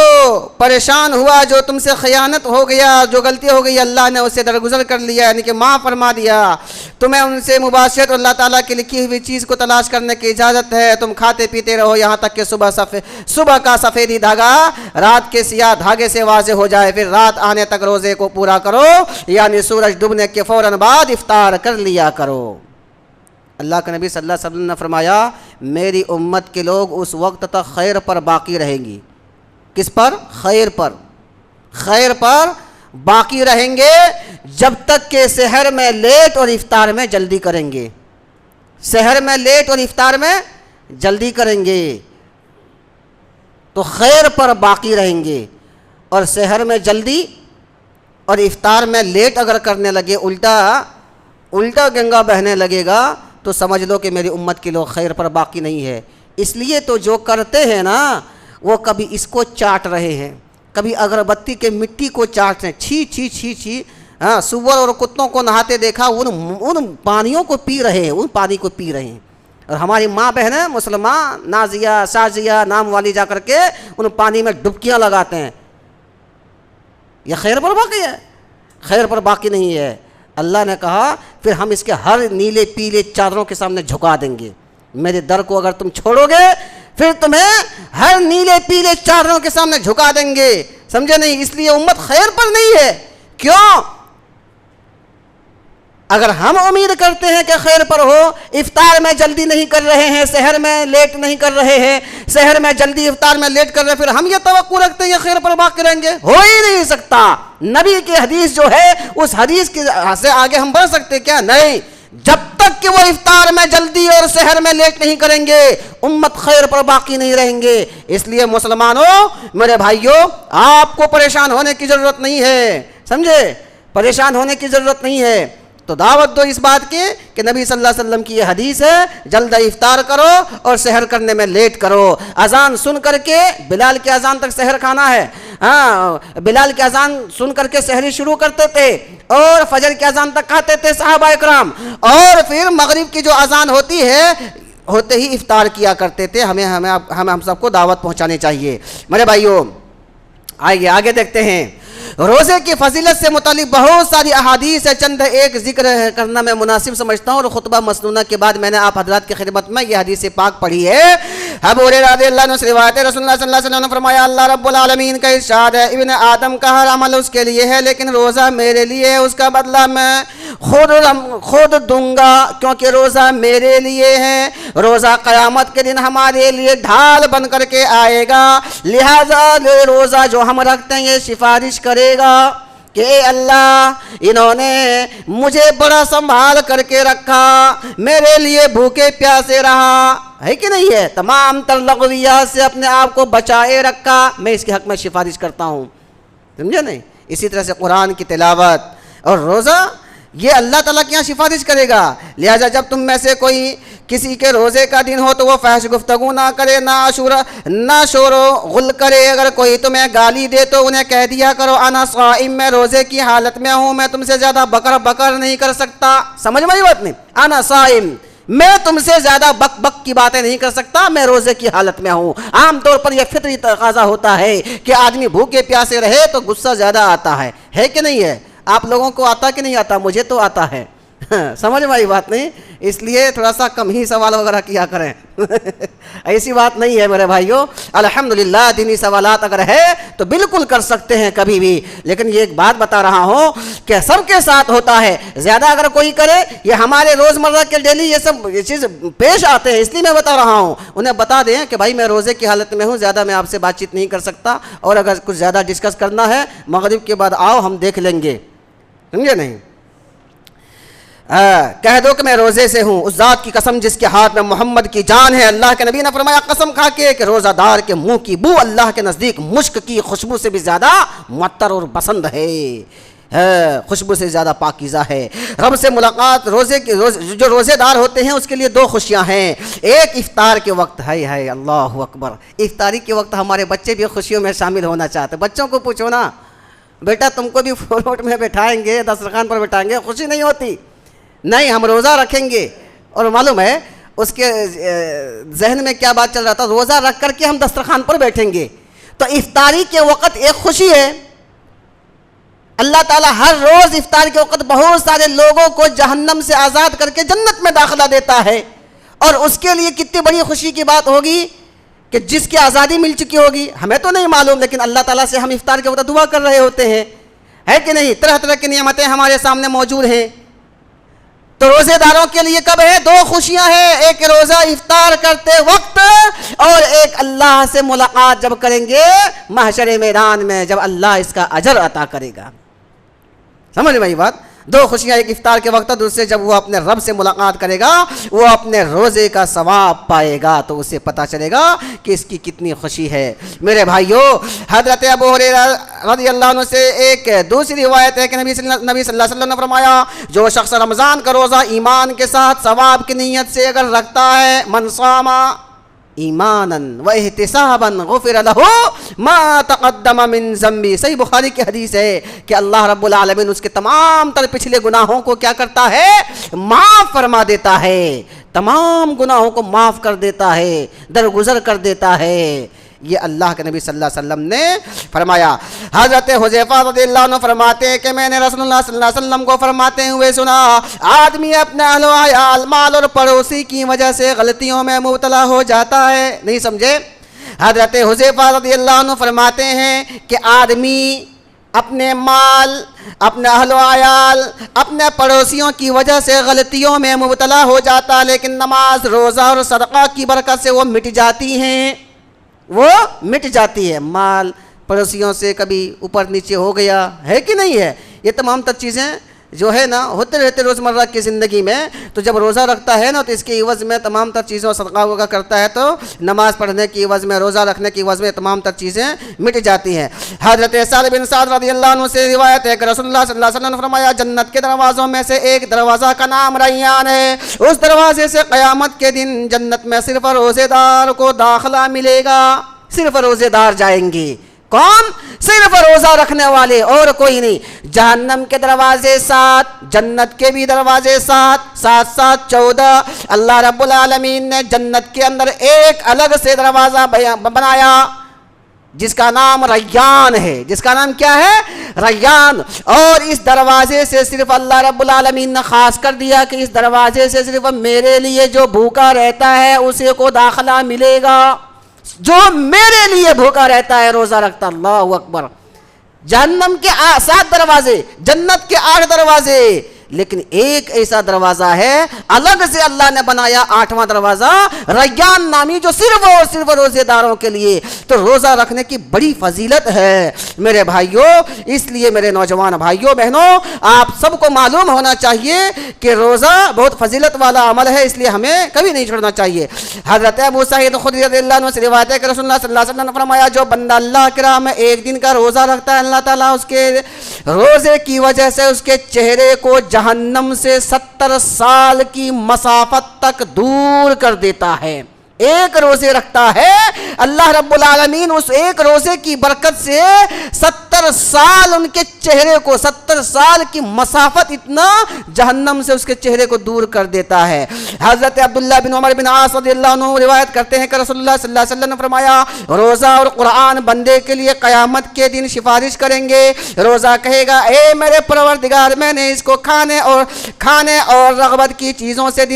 Speaker 1: پریشان ہوا، جو تم سے خیانت ہو گیا، جو غلطی ہو گئی، اللہ نے اسے درگزر کر لیا، یعنی کہ معاف فرما دیا۔ تمہیں ان سے مباشرت اور اللہ تعالیٰ کی لکھی ہوئی چیز کو تلاش کرنے کی اجازت ہے، تم کھاتے پیتے رہو یہاں تک کہ صبح کا سفیدی دھاگا رات کے سیاہ دھاگے سے واضح ہو جائے، پھر رات آنے تک روزے کو پورا کرو، یعنی سورج ڈوبنے کے فوراً بعد افطار کر لیا کرو۔ اللہ کے نبی صلی اللہ علیہ وسلم نے فرمایا میری امت کے لوگ اس وقت تک خیر پر باقی رہیں گی۔ کس پر؟ خیر پر باقی رہیں گے جب تک کہ سحر میں لیٹ اور افطار میں جلدی کریں گے، سحر میں لیٹ اور افطار میں جلدی کریں گے تو خیر پر باقی رہیں گے، اور سحر میں جلدی اور افطار میں لیٹ اگر کرنے لگے، الٹا گنگا بہنے لگے گا، تو سمجھ لو کہ میری امت کے لوگ خیر پر باقی نہیں ہے۔ اس لیے تو جو کرتے ہیں نا وہ کبھی اس کو چاٹ رہے ہیں، کبھی اگربتی کے مٹی کو چاٹ رہے ہیں، چھی چھی چھی چھی، ہاں، سور اور کتوں کو نہاتے دیکھا، ان پانیوں کو پی رہے ہیں، ان پانی کو پی رہے ہیں۔ اور ہماری ماں بہنیں مسلمان نازیہ شازیہ نام والی جا کر کے ان پانی میں ڈبکیاں لگاتے ہیں، یہ خیر پر باقی ہے؟ خیر پر باقی نہیں ہے۔ اللہ نے کہا پھر ہم اس کے ہر نیلے پیلے چادروں کے سامنے جھکا دیں گے۔ میرے در کو اگر تم چھوڑو گے پھر تمہیں ہر نیلے پیلے چادروں کے سامنے جھکا دیں گے، سمجھے نہیں؟ اس لیے امت خیر پر نہیں ہے۔ کیوں؟ اگر ہم امید کرتے ہیں کہ خیر پر ہو، افطار میں جلدی نہیں کر رہے ہیں، سحر میں لیٹ نہیں کر رہے ہیں، سحر میں جلدی افطار میں لیٹ کر رہے ہیں، پھر ہم یہ توقع رکھتے ہیں کہ خیر پر باقی رہیں گے؟ ہو ہی نہیں سکتا۔ نبی کی حدیث جو ہے اس حدیث سے آگے ہم بڑھ سکتے کیا؟ نہیں۔ جب تک کہ وہ افطار میں جلدی اور سحر میں لیٹ نہیں کریں گے امت خیر پر باقی نہیں رہیں گے۔ اس لیے مسلمانوں، میرے بھائیوں، آپ کو پریشان ہونے کی ضرورت نہیں ہے، سمجھے؟ پریشان ہونے کی ضرورت نہیں ہے۔ تو دعوت دو اس بات کی کہ نبی صلی اللہ علیہ وسلم کی یہ حدیث ہے، جلد افطار کرو اور سحر کرنے میں لیٹ کرو۔ اذان سن کر کے بلال کی اذان تک سحر کھانا ہے، بلال کی اذان سن کر کے سحری شروع کرتے تھے اور فجر کی اذان تک کھاتے تھے صحابہ اکرام، اور پھر مغرب کی جو اذان ہوتی ہے ہوتے ہی افطار کیا کرتے تھے۔ ہم سب کو دعوت پہنچانی چاہیے۔ میرے بھائیوں، آئیے آگے دیکھتے ہیں۔ روزے کی فضیلت سے متعلق بہت ساری احادیث ہے، چند ایک ذکر کرنا میں مناسب سمجھتا ہوں، اور خطبہ مسنونہ کے بعد میں نے آپ حضرات کی خدمت میں یہ حدیث پاک پڑھی ہے۔ ابو ہریرہ رضی اللہ عنہ سے روایت ہے، رسول اللہ صلی اللہ علیہ وسلم نے فرمایا، اللہ رب العالمین کا ارشاد ہے، ابن آدم کا ہر عمل اس کے لیے ہے لیکن روزہ میرے لیے ہے، اس کا بدلہ میں خود دوں گا، کیونکہ روزہ میرے لیے ہے۔ روزہ قیامت کے دن ہمارے لیے ڈھال بن کر کے آئے گا، لہذا روزہ جو ہم رکھتے ہیں یہ سفارش کرے گا کہ اے اللہ، انہوں نے مجھے بڑا سنبھال کر کے رکھا، میرے لیے بھوکے پیاسے رہا، ہے کہ نہیں ہے؟ تمام تر لغویات سے اپنے آپ کو بچائے رکھا، میں اس کے حق میں سفارش کرتا ہوں، سمجھے نہیں؟ اسی طرح سے قرآن کی تلاوت اور روزہ یہ اللہ تعالیٰ کے یہاں سفارش کرے گا۔ لہذا جب تم میں سے کوئی کسی کے روزے کا دن ہو تو وہ فحش گفتگو نہ کرے، نہ شور و غل کرے۔ اگر کوئی تمہیں گالی دے تو انہیں کہہ دیا کرو، انا صائم، میں روزے کی حالت میں ہوں، میں تم سے زیادہ بکر نہیں کر سکتا۔ سمجھ میں بات نہیں؟ انا صائم، میں تم سے زیادہ بک کی باتیں نہیں کر سکتا، میں روزے کی حالت میں ہوں۔ عام طور پر یہ فطری تقاضا ہوتا ہے کہ آدمی بھوکے پیاسے رہے تو غصہ زیادہ آتا ہے کہ نہیں ہے؟ آپ لوگوں کو آتا کہ نہیں آتا؟ مجھے تو آتا ہے، سمجھ میں آئی بات نہیں؟ اس لیے تھوڑا سا کم ہی سوال وغیرہ کیا کریں، ایسی بات نہیں ہے میرے بھائیوں۔ الحمدللہ دینی سوالات اگر ہے تو بالکل کر سکتے ہیں کبھی بھی، لیکن یہ ایک بات بتا رہا ہوں کہ سب کے ساتھ ہوتا ہے، زیادہ اگر کوئی کرے، یہ ہمارے روزمرہ کے ڈیلی یہ چیز پیش آتے ہیں، اس لیے میں بتا رہا ہوں۔ انہیں بتا دیں کہ بھائی میں روزے کی حالت میں ہوں، زیادہ میں آپ سے بات چیت نہیں کر سکتا، اور اگر کچھ زیادہ ڈسکس کرنا ہے مغرب کے بعد آؤ، ہم دیکھ لیں گے، سمجھے نہیں؟ کہہ دو کہ میں روزے سے ہوں، اس ذات کی قسم جس کے ہاتھ میں محمد کی جان ہے۔ اللہ کے نبی نے فرمایا قسم کھا کے کہ روزہ دار کے منہ کی بو اللہ کے نزدیک مشک کی خوشبو سے بھی زیادہ معطر اور پسند ہے، خوشبو سے زیادہ پاکیزہ ہے۔ رب سے ملاقات جو روزے دار ہوتے ہیں اس کے لیے دو خوشیاں ہیں، ایک افطار کے وقت، ہے اللہ اکبر، افطاری کے وقت ہمارے بچے بھی خوشیوں میں شامل ہونا چاہتے ہیں۔ بچوں کو پوچھو نا، بیٹا تم کو بھی فروٹ میں بٹھائیں گے، دسترخوان پر بٹھائیں گے، خوشی نہیں ہوتی؟ نہیں، ہم روزہ رکھیں گے، اور معلوم ہے اس کے ذہن میں کیا بات چل رہا تھا، روزہ رکھ کر کے ہم دسترخوان پر بیٹھیں گے۔ تو افطاری کے وقت ایک خوشی ہے، اللہ تعالیٰ ہر روز افطار کے وقت بہت سارے لوگوں کو جہنم سے آزاد کر کے جنت میں داخلہ دیتا ہے، اور اس کے لیے کتنی بڑی خوشی کی بات ہوگی کہ جس کی آزادی مل چکی ہوگی، ہمیں تو نہیں معلوم، لیکن اللہ تعالیٰ سے ہم افطار کے وقت دعا کر رہے ہوتے ہیں، ہے کہ نہیں؟ طرح طرح کی نعمتیں ہمارے سامنے موجود ہیں۔ تو روزے داروں کے لیے کب ہے؟ دو خوشیاں ہیں، ایک روزہ افطار کرتے وقت، اور ایک اللہ سے ملاقات جب کریں گے محشر میدان میں، جب اللہ اس کا اجر عطا کرے گا۔ سمجھ میں یہ بات؟ دو خوشیاں، ایک افطار کے وقت، دوسرے جب وہ اپنے رب سے ملاقات کرے گا، وہ اپنے روزے کا ثواب پائے گا، تو اسے پتہ چلے گا کہ اس کی کتنی خوشی ہے۔ میرے بھائیوں، حضرت ابو ہریرہ رضی اللہ عنہ سے ایک دوسری روایت ہے کہ نبی صلی اللہ علیہ وسلم نے فرمایا، جو شخص رمضان کا روزہ ایمان کے ساتھ ثواب کی نیت سے اگر رکھتا ہے، من صام ایمانا و احتسابا غفر له ما تقدم من ذنبی، صحیح بخاری کی حدیث ہے کہ اللہ رب العالمین اس کے تمام تر پچھلے گناہوں کو کیا کرتا ہے؟ معاف فرما دیتا ہے، تمام گناہوں کو معاف کر دیتا ہے، درگزر کر دیتا ہے، یہ اللہ کے نبی صلی اللہ علیہ وسلم نے فرمایا۔ حضرت حذیفہ رضی اللہ عنہ فرماتے ہیں کہ میں نے رسول اللہ صلی اللہ علیہ وسلم کو فرماتے ہوئے سنا، آدمی اپنے اہل و عیال، مال اور پڑوسی کی وجہ سے غلطیوں میں مبتلا ہو جاتا ہے۔ نہیں سمجھے؟ حضرت حذیفہ رضی اللہ عنہ فرماتے ہیں کہ آدمی اپنے مال، اپنے اہل و عیال، اپنے پڑوسیوں کی وجہ سے غلطیوں میں مبتلا ہو جاتا، لیکن نماز، روزہ اور صدقہ کی برکت سے وہ مٹ جاتی ہیں، وہ مٹ جاتی ہے۔ مال پڑوسیوں سے کبھی اوپر نیچے ہو گیا ہے کہ نہیں ہے؟ یہ تمام تر چیزیں جو ہے نا ہوتے رہتے روزمرہ کی زندگی میں۔ تو جب روزہ رکھتا ہے نا تو اس کے عوض میں تمام تر چیزوں صدقہ وغیرہ کرتا ہے، تو نماز پڑھنے کی عوض میں، روزہ رکھنے کی عوض میں تمام تر چیزیں مٹ جاتی ہیں۔ حضرت سعد بن سعد رضی اللہ عنہ سے روایت ہے کہ رسول اللہ صلی اللہ علیہ وسلم نے فرمایا، جنت کے دروازوں میں سے ایک دروازہ کا نام ریان ہے، اس دروازے سے قیامت کے دن جنت میں صرف روزے دار کو داخلہ ملے گا، صرف روزے دار جائیں گے۔ کون؟ صرف روزہ رکھنے والے، اور کوئی نہیں۔ جہنم کے دروازے 7، جنت کے بھی دروازے 7، 7 7 14۔ اللہ رب العالمین نے جنت کے اندر ایک الگ سے دروازہ بنایا جس کا نام ریان ہے۔ جس کا نام کیا ہے؟ ریان۔ اور اس دروازے سے صرف اللہ رب العالمین نے خاص کر دیا کہ اس دروازے سے صرف میرے لیے جو بھوکا رہتا ہے اسے کو داخلہ ملے گا، جو میرے لیے بھوکا رہتا ہے، روزہ رکھتا۔ اللہ اکبر۔ جہنم کے 7 دروازے، جنت کے 8 دروازے، لیکن ایک ایسا دروازہ ہے الگ سے اللہ نے بنایا، 8واں دروازہ ریان نامی، جو صرف اور صرف روزے داروں کے لیے۔ تو روزہ رکھنے کی بڑی فضیلت ہے میرے بھائیوں، اس لیے میرے نوجوان بھائیوں بہنوں، آپ سب کو معلوم ہونا چاہیے کہ روزہ بہت فضیلت والا عمل ہے، اس لیے ہمیں کبھی نہیں چھوڑنا چاہیے۔ حضرت ابو سعید خدری رضی اللہ عنہ سے روایت ہے کہ رسول اللہ صلی اللہ علیہ وسلم نے فرمایا، جو بندہ اللہ کی راہ میں ایک دن کا روزہ رکھتا ہے، اللہ تعالیٰ اس کے روزے کی وجہ سے اس کے چہرے کو جہنم سے 70 سال کی مسافت تک دور کر دیتا ہے۔ ایک روزے رکھتا ہے، اللہ رب العالمین اس ایک روزے کی برکت سے 70 سال ان کے چہرے کو، 70 سال کی مسافت اتنا جہنم سے اس کے چہرے کو دور کر دیتا ہے۔ حضرت عبداللہ بن عمر بن عاص رضی اللہ عنہ روایت کرتے ہیں کہ رسول اللہ صلی اللہ علیہ وسلم نے فرمایا، روزہ اور قرآن بندے کے لیے قیامت کے دن سفارش کریں گے۔ روزہ کہے گا، اے میرے پروردگار، میں نے اس کو کھانے اور رغبت کی چیزوں سے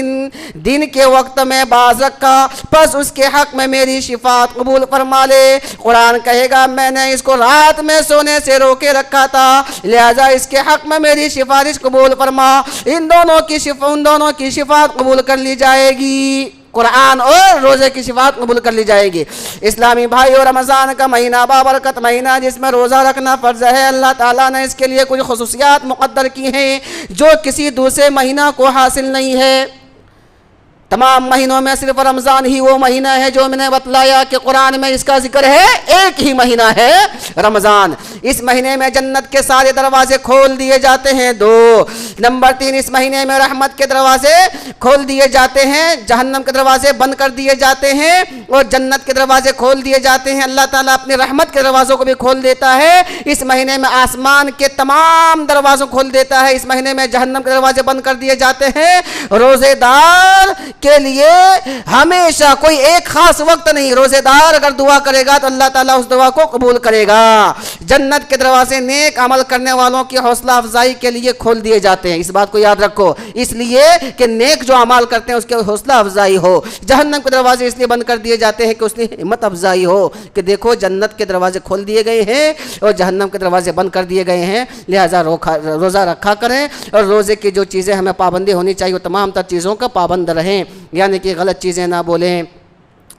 Speaker 1: دن کے وقت میں باز رکھا، بس اس کے حق میں میری شفاعت قبول فرما لے۔ قرآن کہے گا، میں نے اس کو رات میں سونے سے روکے رکھا تھا، لہذا اس کے حق میں میری سفارش قبول فرما۔ ان دونوں کی شفاعت قبول کر لی جائے گی، قرآن اور روزے کی شفاعت قبول کر لی جائے گی۔ اسلامی بھائی، اور رمضان کا مہینہ بابرکت مہینہ جس میں روزہ رکھنا فرض ہے، اللہ تعالیٰ نے اس کے لیے کچھ خصوصیات مقدر کی ہیں جو کسی دوسرے مہینہ کو حاصل نہیں ہے۔ تمام مہینوں میں صرف رمضان ہی وہ مہینہ ہے جو میں نے بتلایا کہ قرآن میں اس کا ذکر ہے، ایک ہی مہینہ ہے رمضان۔ اس مہینے میں جنت کے سارے دروازے کھول دیے جاتے ہیں، 2 نمبر 3، اس مہینے میں رحمت کے دروازے کھول دیے جاتے ہیں، جہنم کے دروازے بند کر دیے جاتے ہیں اور جنت کے دروازے کھول دیے جاتے ہیں۔ اللہ تعالیٰ اپنی رحمت کے دروازوں کو بھی کھول دیتا ہے۔ اس مہینے میں آسمان کے تمام دروازوں کھول دیتا ہے، اس مہینے میں جہنم کے دروازے بند کر دیے جاتے ہیں۔ روزے دار کے لیے ہمیشہ کوئی ایک خاص وقت نہیں، روزے دار اگر دعا کرے گا تو اللہ تعالیٰ اس دعا کو قبول کرے گا۔ جنت کے دروازے نیک عمل کرنے والوں کی حوصلہ افزائی کے لیے کھول دیے جاتے ہیں، اس بات کو یاد رکھو، اس لیے کہ نیک جو عمل کرتے ہیں اس کے حوصلہ افزائی ہو۔ جہنم کے دروازے اس لیے بند کر دیے جاتے ہیں کہ اس نے ہمت افزائی ہو کہ دیکھو جنت کے دروازے کھول دیے گئے ہیں اور جہنم کے دروازے بند کر دیے گئے ہیں، لہٰذا روزہ رکھا کریں اور روزے کی جو چیزیں ہمیں پابندی ہونی چاہیے وہ تمام تر چیزوں کا پابند رہیں، یعنی کہ غلط چیزیں نہ بولیں،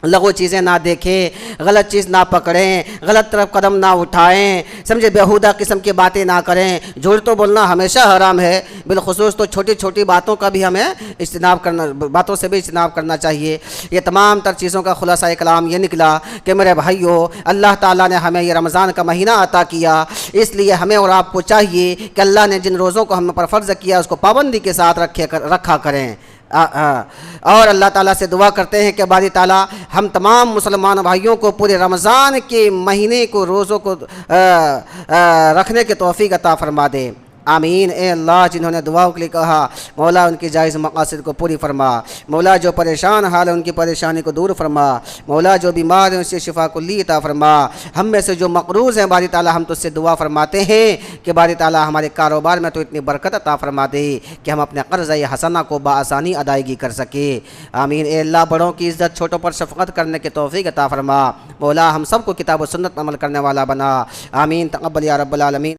Speaker 1: لغو چیزیں نہ دیکھیں، غلط چیز نہ پکڑیں، غلط طرف قدم نہ اٹھائیں، سمجھے، بیہودہ قسم کی باتیں نہ کریں۔ جھوٹ تو بولنا ہمیشہ حرام ہے، بالخصوص تو چھوٹی چھوٹی باتوں کا بھی ہمیں باتوں سے بھی اجتناب کرنا چاہیے۔ یہ تمام تر چیزوں کا خلاصہ کلام یہ نکلا کہ میرے بھائیوں، اللہ تعالیٰ نے ہمیں یہ رمضان کا مہینہ عطا کیا، اس لیے ہمیں اور آپ کو چاہیے کہ اللہ نے جن روزوں کو ہم پر فرض کیا اس کو پابندی کے ساتھ رکھا کریں۔ اور اللہ تعالیٰ سے دعا کرتے ہیں کہ باری تعالیٰ ہم تمام مسلمان بھائیوں کو پورے رمضان کے مہینے کو روزوں کو رکھنے کی توفیق عطا فرما دے۔ آمین۔ اے اللہ جنہوں نے دعاؤں کے لیے کہا مولا ان کی جائز مقاصد کو پوری فرما، مولا جو پریشان حال ہے ان کی پریشانی کو دور فرما، مولا جو بیمار ہیں ان سے شفا کلی عطا فرما، ہم میں سے جو مقروض ہیں باری تعالیٰ ہم تو اس سے دعا فرماتے ہیں کہ باری تعالیٰ ہمارے کاروبار میں تو اتنی برکت عطا فرما دے کہ ہم اپنے قرض حسنہ کو بآسانی ادائیگی کر سکے۔ آمین۔ اے اللہ بڑوں کی عزت چھوٹوں پر شفقت کرنے کی توفیق عطا فرما، مولا ہم سب کو کتاب و سنت پر عمل کرنے والا بنا، آمین۔ تقبل یا رب العالمین۔